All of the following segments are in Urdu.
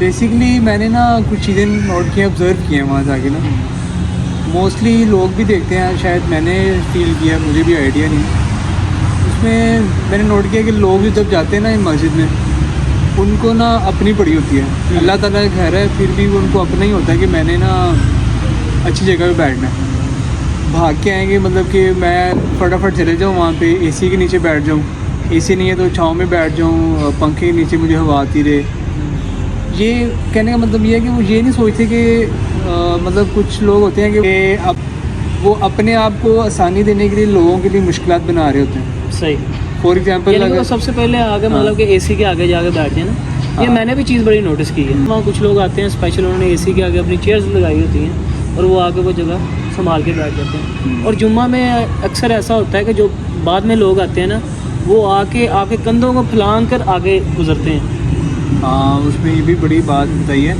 بیسکلی میں نے نا کچھ چیزیں نوٹ کی آبزرو کی ہیں وہاں جا کے نا. موسٹلی لوگ بھی دیکھتے ہیں, شاید میں نے فیل کیا, مجھے بھی آئیڈیا نہیں. اس میں نے نوٹ کیا کہ لوگ جب جاتے ہیں نا مسجد میں, ان کو نا اپنی پڑی ہوتی ہے. اللہ تعالیٰ کا گھر ہے, پھر بھی ان کو اپنا ہی ہوتا ہے کہ میں نے نا اچھی جگہ پہ بیٹھنا ہے. بھاگ کے آئیں گے, مطلب کہ میں فٹافٹ چلے جاؤں وہاں پہ, اے سی کے نیچے بیٹھ جاؤں, اے سی نہیں ہے تو چھاؤں میں بیٹھ جاؤں, پنکھے کے نیچے مجھے ہوا آتی رہے. یہ کہنے کا مطلب یہ ہے کہ وہ یہ نہیں سوچتے کہ مطلب کچھ لوگ ہوتے ہیں کہ اب وہ اپنے آپ کو آسانی دینے کے لیے لوگوں کے لیے مشکلات بنا رہے ہوتے ہیں. صحیح. فار ایگزامپل سب سے پہلے آگے مطلب کہ اے سی کے آگے جا کے بیٹھ جائیں نا, یہ میں نے بھی چیز بڑی نوٹس کی ہے. وہاں کچھ لوگ آتے ہیں اسپیشل, انہوں نے اے سی کے آگے اپنی چیئرز لگائی ہوتی ہیں اور وہ آگے وہ جگہ سنبھال کے بیٹھ جاتے ہیں. اور جمعہ میں اکثر ایسا ہوتا ہے کہ جو بعد میں لوگ آتے ہیں نا, وہ آ کے کندھوں کو پھلانگ کر آگے گزرتے ہیں. ہاں, اس میں یہ بھی بڑی بات بتائی ہے.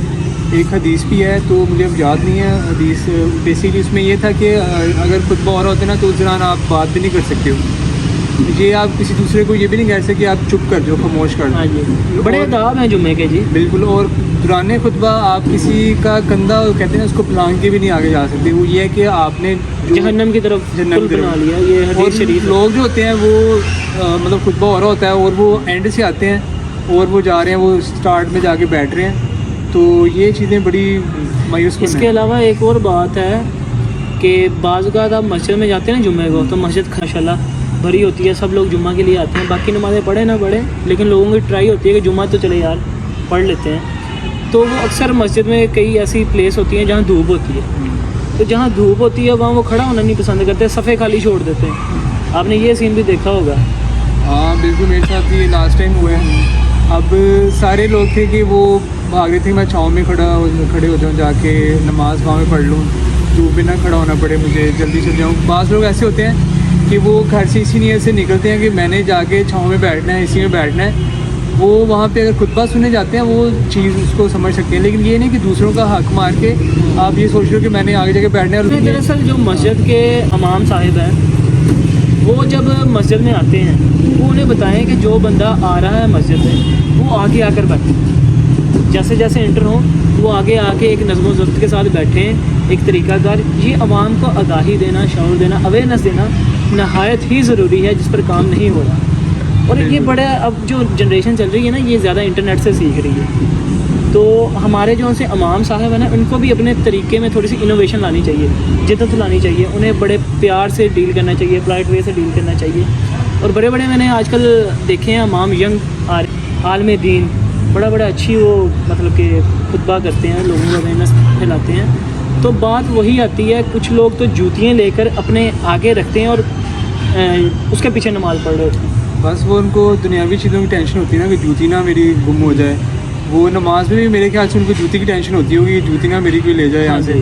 ایک حدیث بھی ہے, تو مجھے اب یاد نہیں ہے حدیث. بیسکلی اس میں یہ تھا کہ اگر خطبہ ہو رہا ہوتا ہے نا, تو اس دوران آپ بات بھی نہیں کر سکتے ہو. یہ آپ کسی دوسرے کو یہ بھی نہیں کہہ سکتے کہ آپ چپ کر جو خاموش کر دو. ہاں جی, بڑے آداب ہیں جمعے کے. جی بالکل. اور دوران خطبہ آپ کسی کا کندھا کہتے ہیں اس کو پھلانگ کے بھی نہیں آگے جا سکتے. وہ یہ ہے کہ آپ نے جہنم کی طرف بنا لیا. یہ حدیث شریف. لوگ جو ہوتے ہیں وہ مطلب خطبہ ہو رہا ہوتا ہے اور وہ اینڈ سے آتے ہیں اور وہ جا رہے ہیں, وہ اسٹارٹ میں جا کے بیٹھ رہے ہیں. تو یہ چیزیں بڑی مایوس کن ہیں. اس کے علاوہ ایک اور بات ہے کہ بعض اوقات آپ مسجد میں جاتے ہیں نا جمعے کو, تو مسجد ماشاءاللہ بھری ہوتی ہے, سب لوگ جمعہ کے لیے آتے ہیں. باقی نمازیں پڑھیں نہ پڑھیں, لیکن لوگوں کی ٹرائی ہوتی ہے کہ جمعہ تو چلے یار پڑھ لیتے ہیں. تو وہ اکثر مسجد میں کئی ایسی پلیس ہوتی ہیں جہاں دھوپ ہوتی ہے, تو جہاں دھوپ ہوتی ہے وہاں وہ کھڑا ہونا نہیں پسند کرتے, صفحے خالی چھوڑ دیتے ہیں. آپ نے یہ سین بھی دیکھا ہوگا. ہاں بالکل, میرے ساتھ بھی لاسٹ ٹائم ہوا ہے. اب سارے لوگ تھے کہ وہ بھاگ رہے تھے میں چھاؤں میں کھڑے ہو جاؤں, جا کے نماز وہاں میں پڑھ لوں, دھوپ میں نہ کھڑا ہونا پڑے مجھے, جلدی چل جاؤں. بعض لوگ ایسے ہوتے ہیں کہ وہ گھر سے اسی نیت سے نکلتے ہیں کہ میں نے جا کے چھاؤں میں بیٹھنا ہے, اسی میں بیٹھنا ہے. وہ وہاں پہ اگر خطبہ سننے جاتے ہیں وہ چیز اس کو سمجھ سکتے ہیں, لیکن یہ نہیں کہ دوسروں کا حق مار کے آپ یہ سوچ رہے ہو کہ میں نے آگے جا کے بیٹھنا ہے. دراصل جو مسجد کے امام صاحب ہیں وہ جب مسجد میں آتے ہیں وہ انہیں بتائیں کہ جو بندہ آ رہا ہے مسجد میں وہ آگے آ کر بیٹھے, جیسے جیسے انٹر ہوں وہ آگے آ کے ایک نظم و ضبط کے ساتھ بیٹھیں, ایک طریقہ کار. یہ عوام کو آگاہی دینا, شعور دینا, اویئرنیس دینا نہایت ہی ضروری ہے, جس پر کام نہیں ہو رہا. اور یہ بڑا اب جو جنریشن چل رہی ہے نا, یہ زیادہ انٹرنیٹ سے سیکھ رہی ہے. تو ہمارے جو سے امام صاحب ہیں نا, ان کو بھی اپنے طریقے میں تھوڑی سی انوویشن لانی چاہیے, جدت لانی چاہیے. انہیں بڑے پیار سے ڈیل کرنا چاہیے, پلائٹ وے سے ڈیل کرنا چاہیے. اور بڑے بڑے میں نے آج کل دیکھے ہیں امام ینگ عالم دین, بڑا اچھی وہ مطلب کہ خطبہ کرتے ہیں, لوگوں کو اویئرنیس پھیلاتے ہیں. تو بات وہی آتی ہے, کچھ لوگ تو جوتیاں لے کر اپنے آگے رکھتے ہیں اور اس کے پیچھے نماز پڑھ رہے ہوتے ہیں. بس وہ ان کو دنیاوی چیزوں کی ٹینشن ہوتی ہے نا کہ جوتی نہ میری گم ہو جائے. وہ نماز میں بھی میرے خیال سے ان کو جوتی کی ٹینشن ہوتی ہوگی, جوتی نہ میری کوئی لے جائے یہاں سے.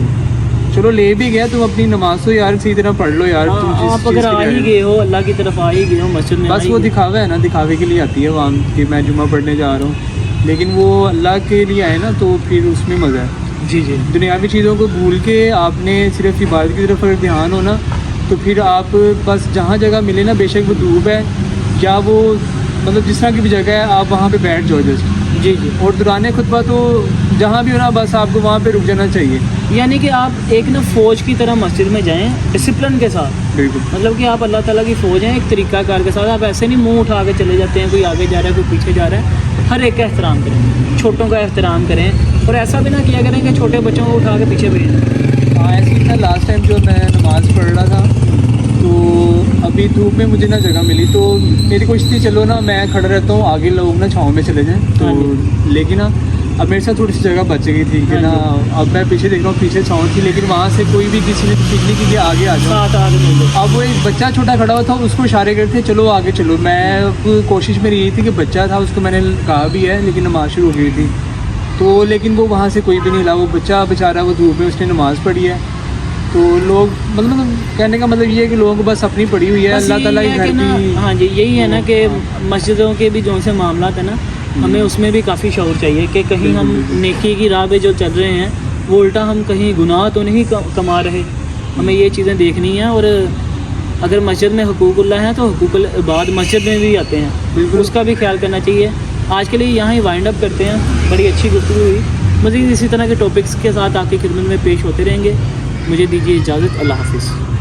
چلو لے بھی گیا, تم اپنی نماز تو یار صحیح طرح پڑھ لو یار. آپ اگر آ ہی گئے ہو, اللہ کی طرف آ ہی گئے ہو مسجد میں, بس وہ دکھاوا ہے نا, دکھاوے کے لیے آتی ہے عوام کہ میں جمعہ پڑھنے جا رہا ہوں, لیکن وہ اللہ کے لیے آئے نا تو پھر اس میں مزہ ہے. جی. دنیاوی چیزوں کو بھول کے آپ نے صرف عبادت کی طرف اگر دھیان ہونا تو پھر آپ بس جہاں جگہ ملے نا, بے شک وہ دھوپ ہے یا وہ مطلب جس طرح کی بھی جگہ ہے, آپ وہاں پہ بیٹھ جاؤ جیسے. جی. اور دوران خطبہ تو جہاں بھی ہونا بس آپ کو وہاں پہ رک جانا چاہیے. یعنی کہ آپ ایک نا فوج کی طرح مسجد میں جائیں, ڈسپلن کے ساتھ. بالکل. مطلب کہ آپ اللہ تعالیٰ کی فوج ہیں, ایک طریقہ کار کے ساتھ. آپ ایسے نہیں منہ اٹھا کے چلے جاتے ہیں, کوئی آگے جا رہا ہے کوئی پیچھے جا رہا ہے. ہر ایک کا احترام کریں, چھوٹوں کا احترام کریں, اور ایسا بھی نہ کیا کریں کہ چھوٹے بچوں کو اٹھا کے پیچھے بھیجیں. ہاں ایسے ہی تھا لاسٹ ٹائم جو میں نماز پڑھ رہا تھا, تو ابھی دھوپ میں مجھے نا جگہ ملی, تو میری کوشش تھی چلو نا میں کھڑا رہتا ہوں, آگے لوگ نا چھاؤں میں چلے جائیں. تو لیکن نا اب میرے ساتھ تھوڑی سی جگہ بچ گئی تھی کہ نا, اب میں پیچھے دیکھ رہا ہوں پیچھے چھاؤں تھی, لیکن وہاں سے کوئی بھی کسی نے ٹھیک نہیں کی کہ آگے آ جاؤ. اب وہ ایک بچہ چھوٹا کھڑا ہوا تھا, اس کو اشارے کرتے چلو آگے چلو. میں کوشش میری یہی تھی کہ بچہ تھا, اس کو میں نے کہا بھی ہے, لیکن نماز شروع ہو گئی تھی تو, لیکن وہ وہاں سے کوئی بھی نہیں لا. وہ بچہ بیچارہ وہ دھوپ میں اس نے نماز پڑھی ہے. تو لوگ مطلب کہنے کا مطلب یہ ہے کہ لوگوں کو بس اپنی پڑی ہوئی ہے, اللہ تعالیٰ کے گھر کی. ہاں جی, یہی ہے نا کہ مسجدوں کے بھی جو سے معاملات ہیں نا, ہمیں اس میں بھی کافی شعور چاہیے کہ کہیں ہم نیکی کی راہ پہ جو چل رہے ہیں وہ الٹا ہم کہیں گناہ تو نہیں کما رہے. ہمیں یہ چیزیں دیکھنی ہیں. اور اگر مسجد میں حقوق اللہ ہیں تو حقوق العباد مسجد میں بھی آتے ہیں, بالکل اس کا بھی خیال کرنا چاہیے. آج کے لیے یہاں ہی وائنڈ اپ کرتے ہیں. بڑی اچھی گفتگو ہوئی. مزید اسی طرح کے ٹاپکس کے ساتھ آپ کی خدمت میں پیش ہوتے رہیں گے. مجھے دیجیے اجازت. اللہ حافظ.